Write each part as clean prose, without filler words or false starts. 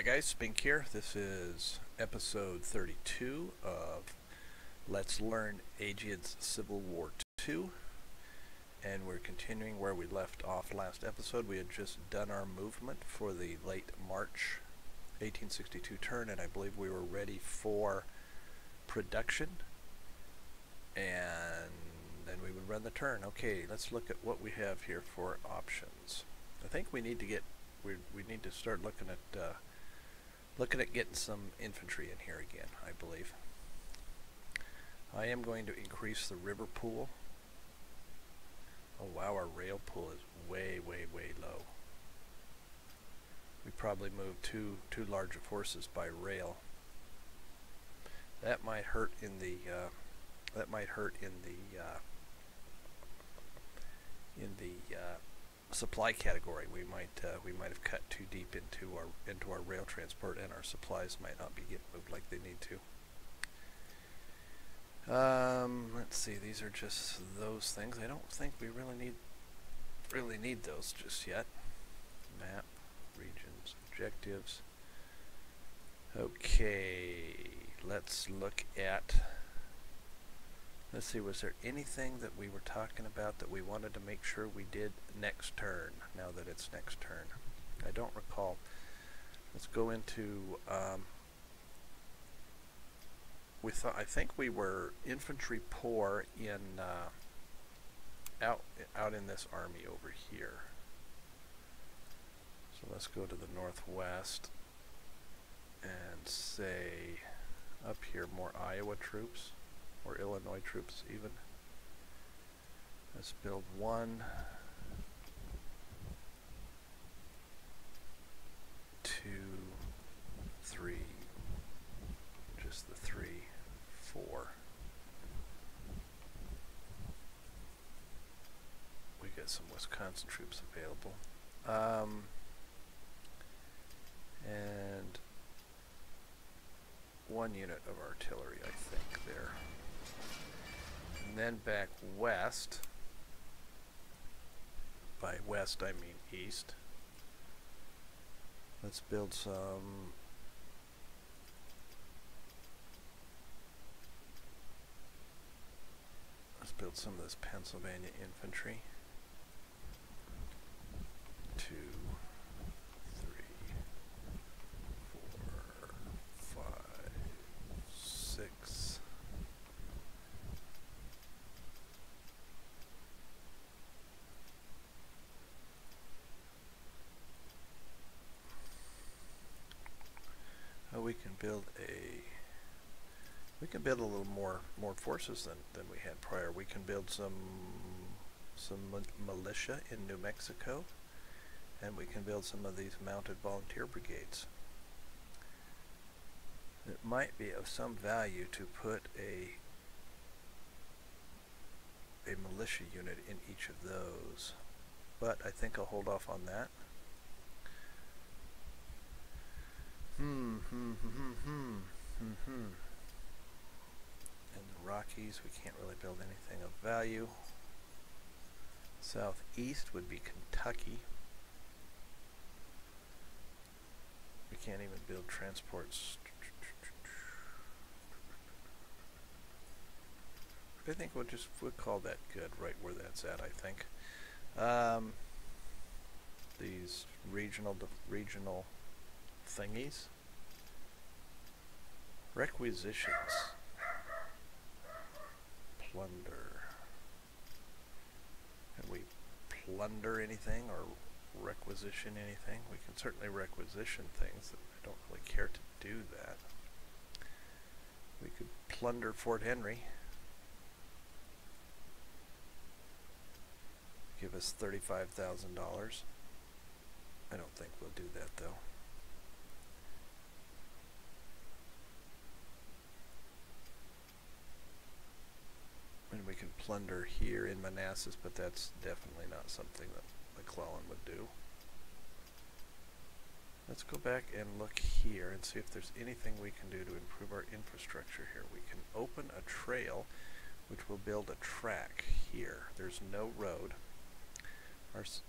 Hi guys, Spink here. This is episode 32 of Let's Learn Ageod's Civil War II, and we're continuing where we left off last episode. We had just done our movement for the late March 1862 turn, and I believe we were ready for production, and then we would run the turn. Okay, let's look at what we have here for options. I think we need to get we need to start looking at getting some infantry in here again, I believe. I am going to increase the river pool. Oh wow, our rail pool is way low. We probably moved too large of forces by rail. That might hurt in the supply category. We might have cut too deep into our rail transport, and our supplies might not be getting moved like they need to. Let's see. These are just those things. I don't think we really need those just yet. Map, regions, objectives. Okay, let's look at. Let's see, was there anything that we were talking about that we wanted to make sure we did next turn, now that it's next turn? I don't recall. Let's go into, I think we were infantry poor in, out in this army over here. So let's go to the northwest and say, up here, more Iowa troops. Or Illinois troops even. Let's build 1, 2, 3, just the 3, 4. We got some Wisconsin troops available. And 1 unit of artillery, I think, there. And then back west, by west I mean east, let's build some of this Pennsylvania infantry. 2, 3, 4, 5, 6. We can build a little more forces than we had prior. We can build some militia in New Mexico, and we can build some of these mounted volunteer brigades. It might be of some value to put a militia unit in each of those, but I think I'll hold off on that. In the Rockies, we can't really build anything of value. Southeast would be Kentucky. We can't even build transports. I think we'll call that good right where that's at, I think. These regional thingies. Requisitions. Plunder. Can we plunder anything or requisition anything? We can certainly requisition things. I don't really care to do that. We could plunder Fort Henry. Give us $35,000. I don't think we'll do that though. And we can plunder here in Manassas, but that's definitely not something that McClellan would do. Let's go back and look here and see if there's anything we can do to improve our infrastructure here. We can open a trail, which will build a track here. There's no road. Let's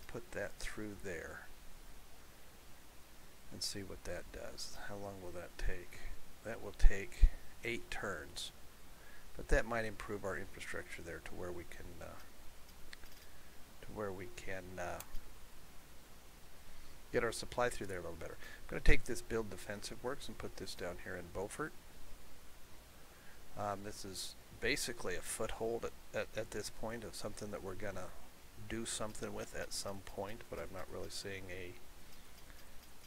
put that through there. And and see what that does. How long will that take? That will take 8 turns. But that might improve our infrastructure there to where we can get our supply through there a little better. I'm going to take this build defensive works and put this down here in Beaufort. This is basically a foothold at this point of something that we're going to do something with at some point, but I'm not really seeing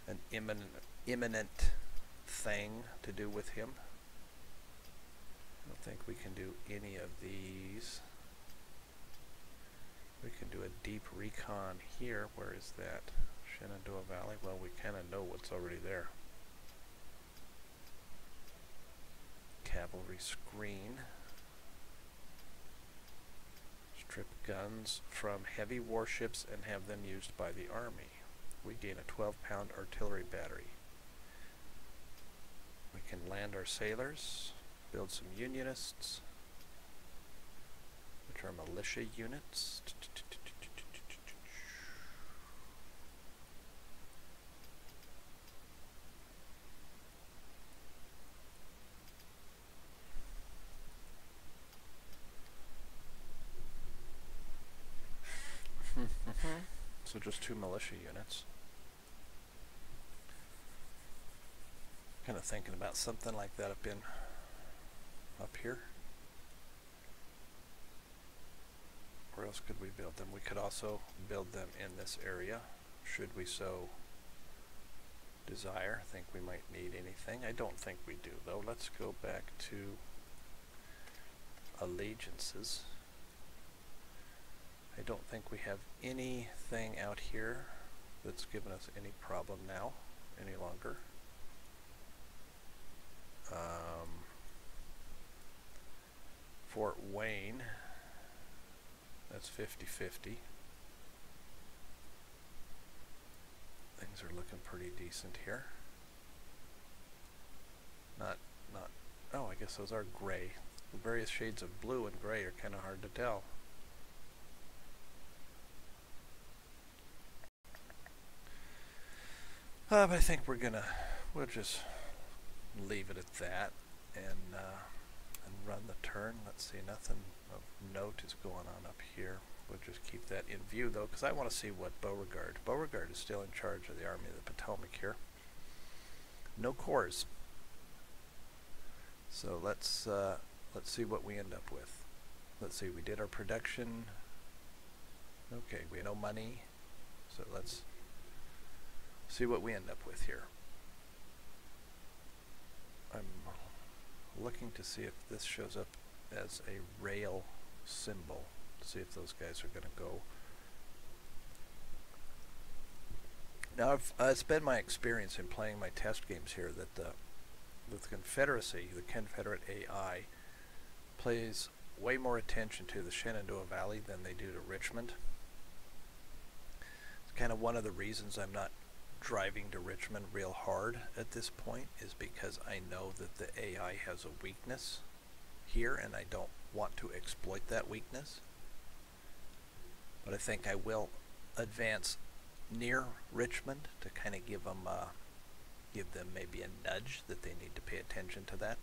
an imminent thing to do with him. I don't think we can do any of these. We can do a deep recon here. Where is that? Shenandoah Valley? Well, we kind of know what's already there. Cavalry screen. Strip guns from heavy warships and have them used by the Army. We gain a 12-pound artillery battery. We can land our sailors, build some Unionists, which are militia units. So just 2 militia units. Kind of thinking about something like that up here. Where else could we build them? We could also build them in this area, should we so desire. I think we might need anything. I don't think we do, though. Let's go back to allegiances. I don't think we have anything out here that's given us any problem now, any longer. Fort Wayne, that's 50-50. Things are looking pretty decent here. Oh, I guess those are gray. The various shades of blue and gray are kind of hard to tell. But I think we'll just leave it at that and run the turn. Let's see, nothing of note is going on up here. We'll just keep that in view, though, because I want to see what Beauregard is still in charge of the Army of the Potomac here. No corps. So let's see what we end up with. Let's see, we did our production. Okay, we have no money. So let's see what we end up with here. I'm looking to see if this shows up as a rail symbol, to see if those guys are going to go. Now, it's been my experience in playing my test games here that the Confederacy, the Confederate AI, plays way more attention to the Shenandoah Valley than they do to Richmond. It's kind of one of the reasons I'm not driving to Richmond real hard at this point, is because I know that the AI has a weakness here and I don't want to exploit that weakness. But I think I will advance near Richmond to kind of give them maybe a nudge that they need to pay attention to that.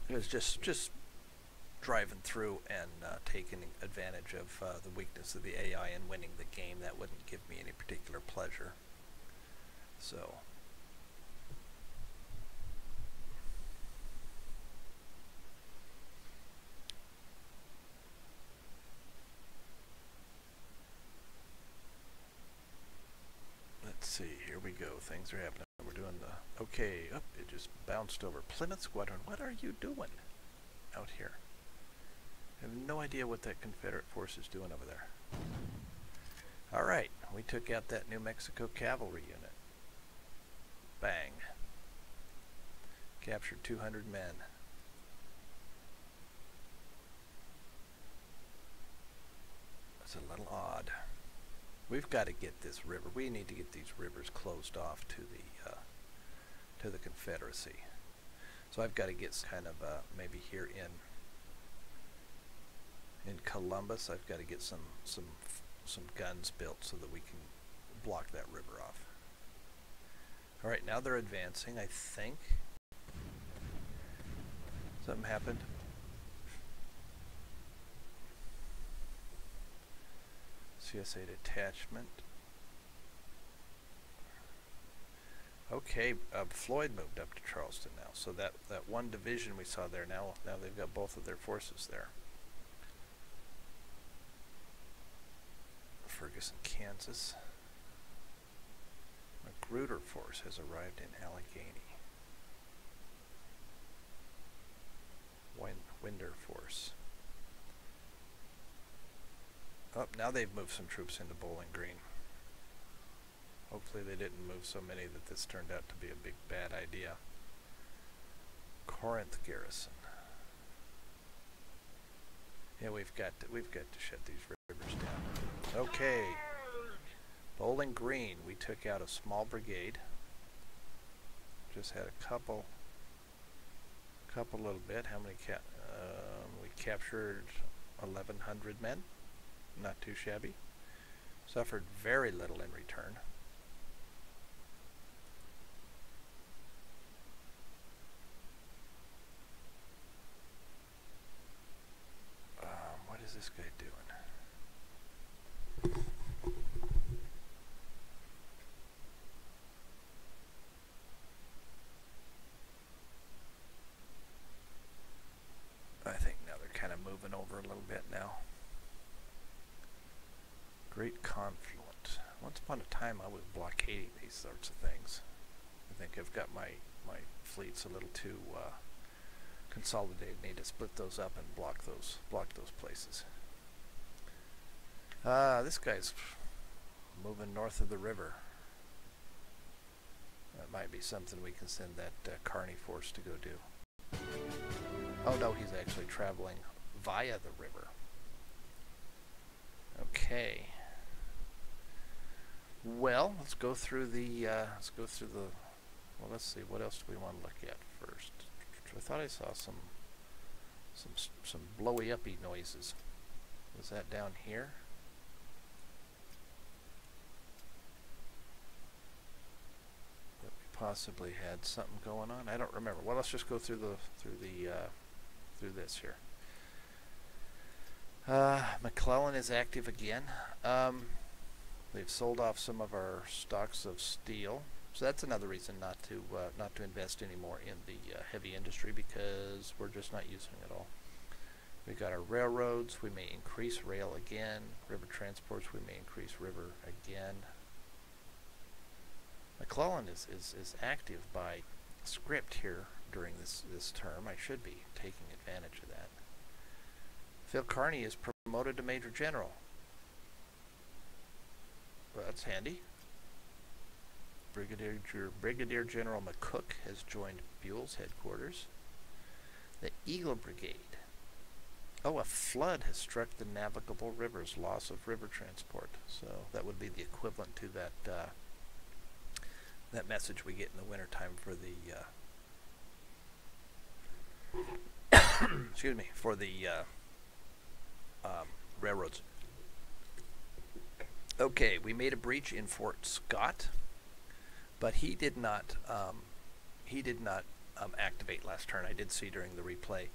It was just driving through and taking advantage of the weakness of the AI and winning the game. That wouldn't give me any particular pleasure. So let's see, here we go. Things are happening. We're doing the okay. Up, it just bounced over. Plymouth Squadron, what are you doing out here? I have no idea what that Confederate force is doing over there. Alright, we took out that New Mexico cavalry unit. Bang. Captured 200 men. That's a little odd. We've got to get this river. We need to get these rivers closed off to the Confederacy. So I've got to get kind of maybe here in Columbus, I've got to get some guns built so that we can block that river off. Alright, now they're advancing, I think. Something happened. CSA detachment. Okay, Floyd moved up to Charleston now, so that one division we saw there, now they've got both of their forces there. Ferguson, Kansas. Magruder force has arrived in Allegheny. Winder force. Oh, now they've moved some troops into Bowling Green. Hopefully they didn't move so many that this turned out to be a big bad idea. Corinth garrison. Yeah, we've got to shut these rivers down. Okay. Bowling Green, we took out a small brigade. Just had a couple little bit. How many we captured 1,100 men. Not too shabby. Suffered very little in return. What is this guy doing? I think now they're kind of moving over a little bit now. Great confluent. Once upon a time I was blockading these sorts of things. I think I've got my fleets a little too consolidated. Need to split those up and block those places. This guy's moving north of the river. That might be something we can send that Kearney force to go do. Oh no, he's actually traveling via the river. Okay. Well, let's go through the well, let's see, what else do we want to look at first? I thought I saw some blowy uppy noises. Was that down here? That we possibly had something going on. I don't remember. Well, let's just go through this here. McClellan is active again. They've sold off some of our stocks of steel, so that's another reason not to invest anymore in the heavy industry, because we're just not using it all. We got our railroads. We may increase rail again. River transports. We may increase river again. McClellan is active by script here during this term. I should be taking advantage of that. Phil Kearney is promoted to Major General. Well, that's handy. Brigadier General McCook has joined Buell's headquarters. The Eagle Brigade. Oh, a flood has struck the navigable rivers. Loss of river transport. So that would be the equivalent to that message we get in the wintertime for the excuse me, for the railroads. Okay, we made a breach in Fort Scott, but he did not activate last turn. I did see during the replay,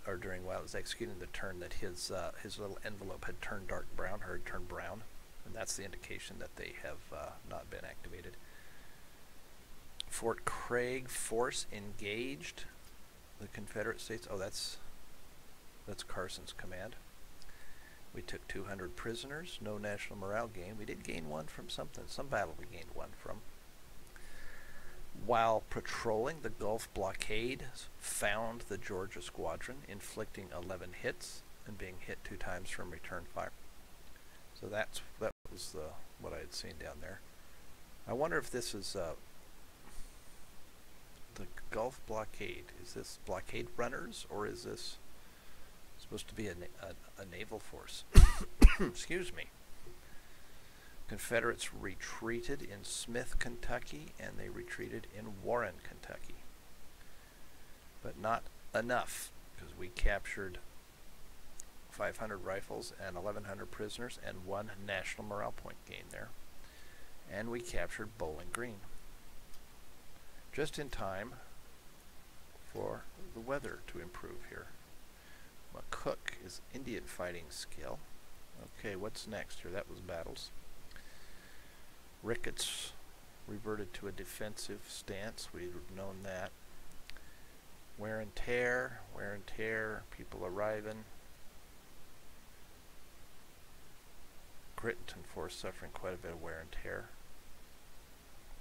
or during while I was executing the turn, that his little envelope had turned dark brown, or had turned brown, and that's the indication that they have not been activated. Fort Craig force engaged the Confederate States. Oh, that's Carson's command. We took 200 prisoners. No national morale gain. We did gain one from something. Some battle we gained one from. While patrolling the Gulf blockade, found the Georgia squadron, inflicting 11 hits and being hit 2 times from return fire. So that was what I had seen down there. I wonder if this is the Gulf blockade. Is this blockade runners, or is this supposed to be a naval force? Excuse me. Confederates retreated in Smith, Kentucky, and they retreated in Warren, Kentucky. But not enough, because we captured 500 rifles and 1,100 prisoners and 1 national morale point gain there. And we captured Bowling Green. Just in time for the weather to improve here. McCook is Indian fighting skill. Okay, what's next here? That was battles. Ricketts reverted to a defensive stance. We'd known that. Wear and tear, people arriving. Gritton force suffering quite a bit of wear and tear.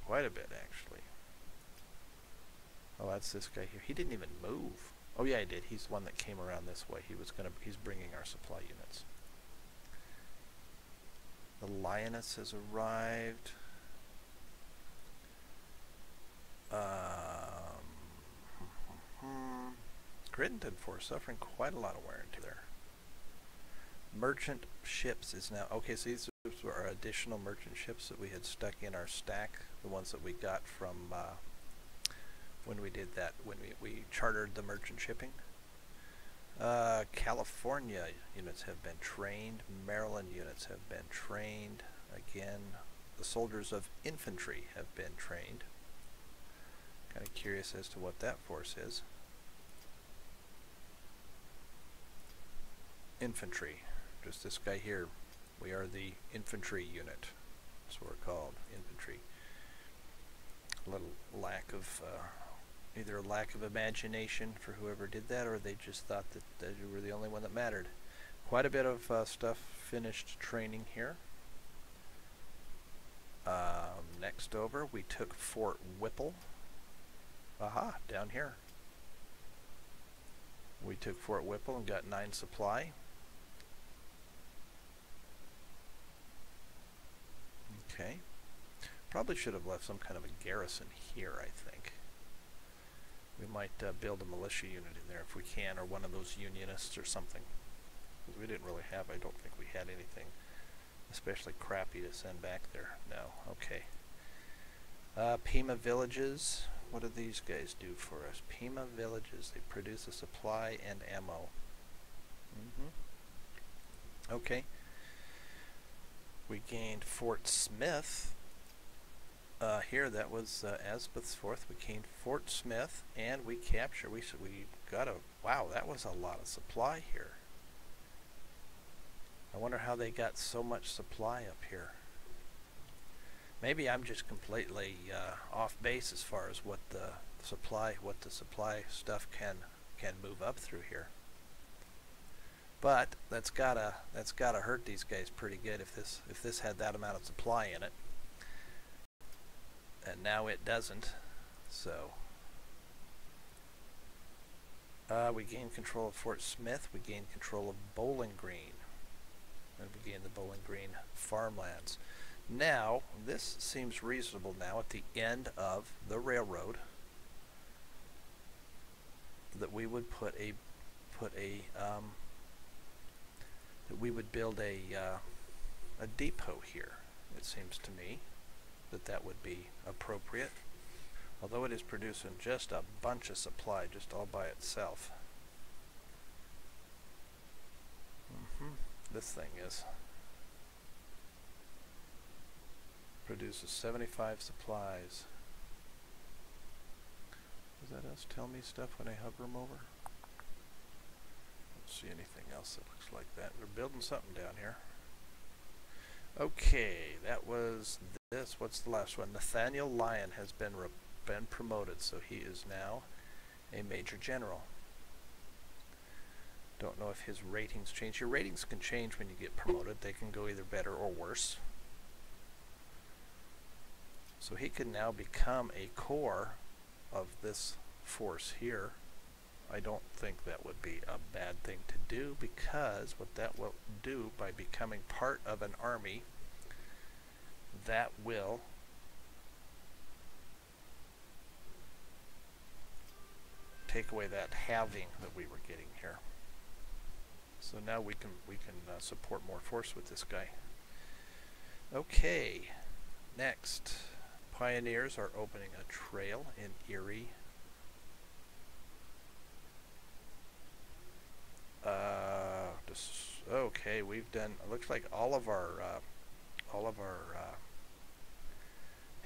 Quite a bit, actually. Oh, that's this guy here. He didn't even move. Oh yeah, he did. He's the one that came around this way. He's bringing our supply units. The Lioness has arrived. Crittenden force suffering quite a lot of wear and tear. Merchant ships is now okay. So these were our additional merchant ships that we had stuck in our stack. The ones that we got from when we did that, when we chartered the merchant shipping. California units have been trained. Maryland units have been trained. Again, the soldiers of infantry have been trained. Kind of curious as to what that force is. Infantry. Just this guy here. We are the infantry unit. That's what we're called. Infantry. A little lack of either a lack of imagination for whoever did that, or they just thought that you were the only one that mattered. Quite a bit of stuff finished training here. Next over, we took Fort Whipple. Aha, down here. We took Fort Whipple and got 9 supply. Okay. Probably should have left some kind of a garrison here, I think. We might build a militia unit in there if we can, or one of those unionists or something. Because we didn't really have, I don't think we had anything especially crappy to send back there. No, okay. Pima villages. What do these guys do for us? Pima villages. They produce a supply and ammo. Okay. We gained Fort Smith. Here, that was Asbeth's Fourth. We gained Fort Smith, and we captured. We got a wow. That was a lot of supply here. I wonder how they got so much supply up here. Maybe I'm just completely off base as far as what the supply stuff can move up through here. But that's gotta hurt these guys pretty good if this had that amount of supply in it. And now it doesn't. So we gained control of Fort Smith. We gained control of Bowling Green. And we gained the Bowling Green farmlands. Now, this seems reasonable now at the end of the railroad that we would that we would build a depot here. It seems to me that would be appropriate. Although it is producing just a bunch of supply just all by itself. This thing produces 75 supplies. Does that else tell me stuff when I hover them over? Don't see anything else that looks like that. They're building something down here. Okay, that was this. What's the last one? Nathaniel Lyon has been promoted, so he is now a major general. Don't know if his ratings change. Your ratings can change when you get promoted. They can go either better or worse. So he can now become a core of this force here. I don't think that would be a bad thing to do, because what that will do by becoming part of an army, that will take away that halving that we were getting here. So now we can support more force with this guy. Okay, next, pioneers are opening a trail in Erie. Okay, we've done. It looks like all of our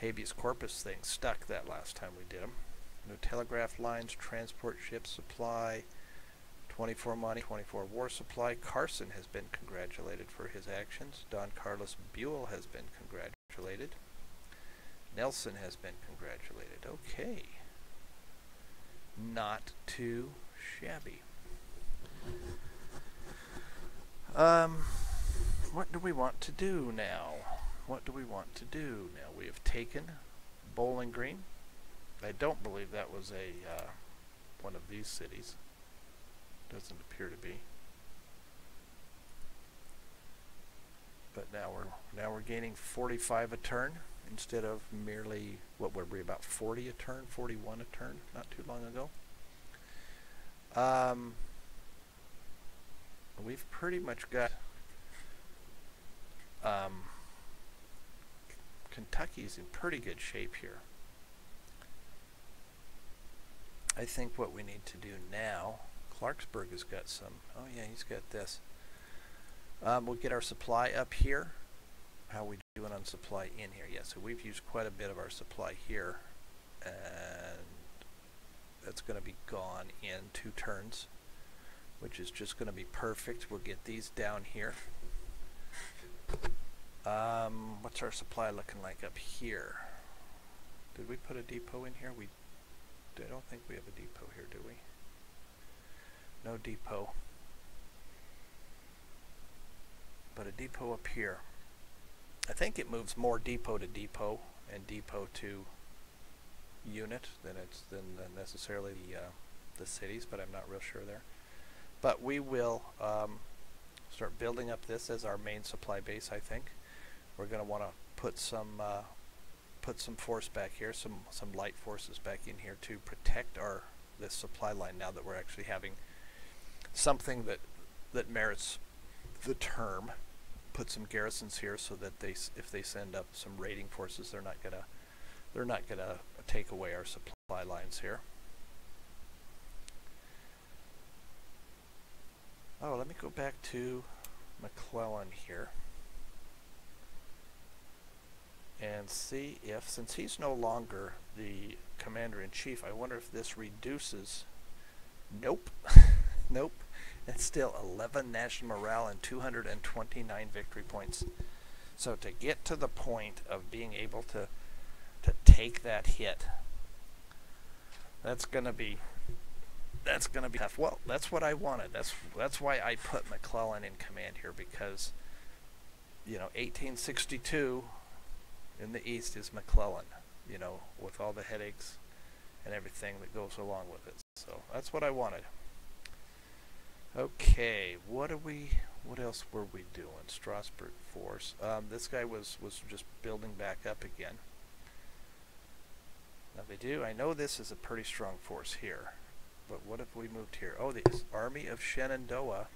habeas corpus thing stuck that last time we did them. No telegraph lines, transport ships, supply, 24 money, 24 war supply. Carson has been congratulated for his actions. Don Carlos Buell has been congratulated. Nelson has been congratulated. Okay. Not too shabby. What do we want to do now? What do we want to do now? We have taken Bowling Green. I don't believe that was a one of these cities. Doesn't appear to be. But now we're gaining 45 a turn instead of merely what were we, about 40 a turn, 41 a turn not too long ago. We've pretty much got Kentucky's in pretty good shape here. I think what we need to do now, Clarksburg has got some, oh yeah, he's got this. We'll get our supply up here. How are we doing on supply in here? Yeah, so we've used quite a bit of our supply here, and that's going to be gone in 2 turns, which is just going to be perfect. We'll get these down here. What's our supply looking like up here? Did we put a depot in here? I don't think we have a depot here, do we? No depot. But a depot up here. I think it moves more depot to depot and depot to unit than necessarily the cities, but I'm not real sure there. But we will start building up this as our main supply base. I think we're going to want to put some force back here, some light forces back in here to protect this supply line. Now that we're actually having something that merits the term, put some garrisons here so that if they send up some raiding forces, they're not gonna take away our supply lines here. Oh, let me go back to McClellan here and see if, since he's no longer the commander-in-chief, I wonder if this reduces. Nope. Nope. It's still 11 national morale and 229 victory points. So to get to the point of being able to take that hit, that's gonna be tough. Well, that's what I wanted. That's why I put McClellan in command here, because 1862 in the east is McClellan, with all the headaches and everything that goes along with it. So that's what I wanted. Okay, what else were we doing? Strasbourg force. This guy was just building back up again. Now I know this is a pretty strong force here, but what if we moved here? Oh, the Army of Shenandoah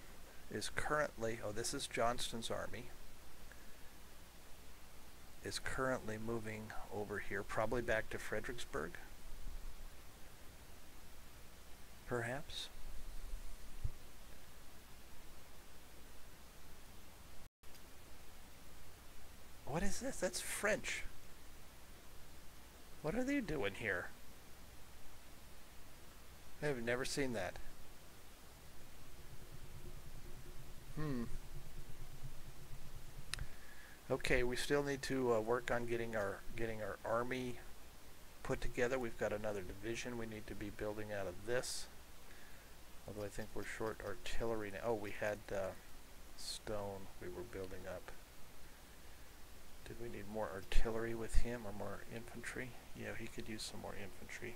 is currently, this is Johnston's army, is currently moving over here, probably back to Fredericksburg, perhaps. What is this? That's French. What are they doing here? I've never seen that. Okay, we still need to work on getting our army put together. We've got another division we need to be building out of this. Although I think we're short artillery now. Oh, we had stone we were building up. Did we need more artillery with him or more infantry? Yeah, he could use some more infantry.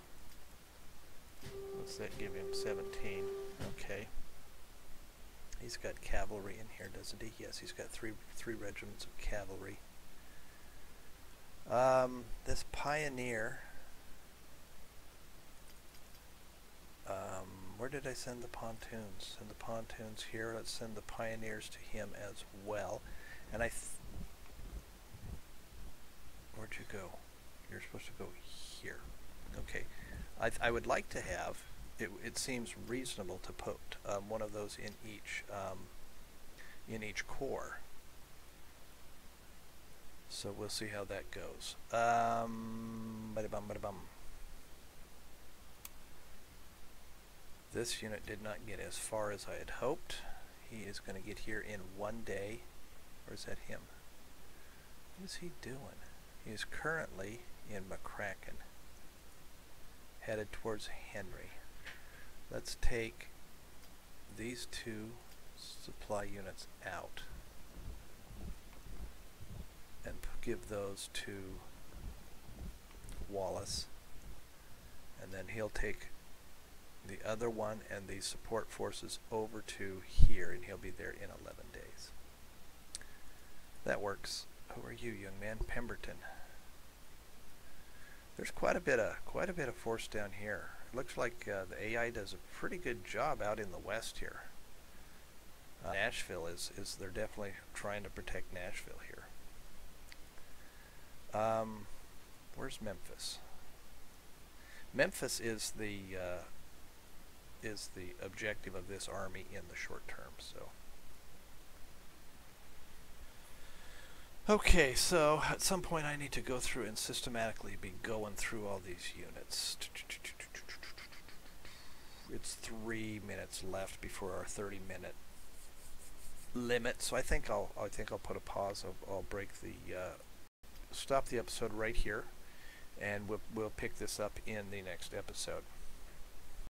What's that give him? 17. Okay. He's got cavalry in here, doesn't he? Yes, he's got three regiments of cavalry. This pioneer. Where did I send the pontoons? Send the pontoons here. Let's send the pioneers to him as well. And where'd you go? You're supposed to go here. Okay. I would like to have, it seems reasonable to put one of those in each corps. So we'll see how that goes. Ba-da-bum, ba-da-bum. This unit did not get as far as I had hoped. He is going to get here in 1 day. Or is that him? What is he doing? He is currently in McCracken, headed towards Henry. Let's take these 2 supply units out and give those to Wallace, and then he'll take the other one and the support forces over to here, and he'll be there in 11 days. That works. Who are you, young man? Pemberton. There's quite a bit of force down here. It looks like the AI does a pretty good job out in the west here. Nashville is they're definitely trying to protect Nashville here. Where's Memphis? Memphis is the objective of this army in the short term. So. Okay, so at some point I need to go through and systematically be going through all these units. It's 3 minutes left before our 30-minute limit, so I think I'll put a pause. I'll break the stop the episode right here, and we'll pick this up in the next episode.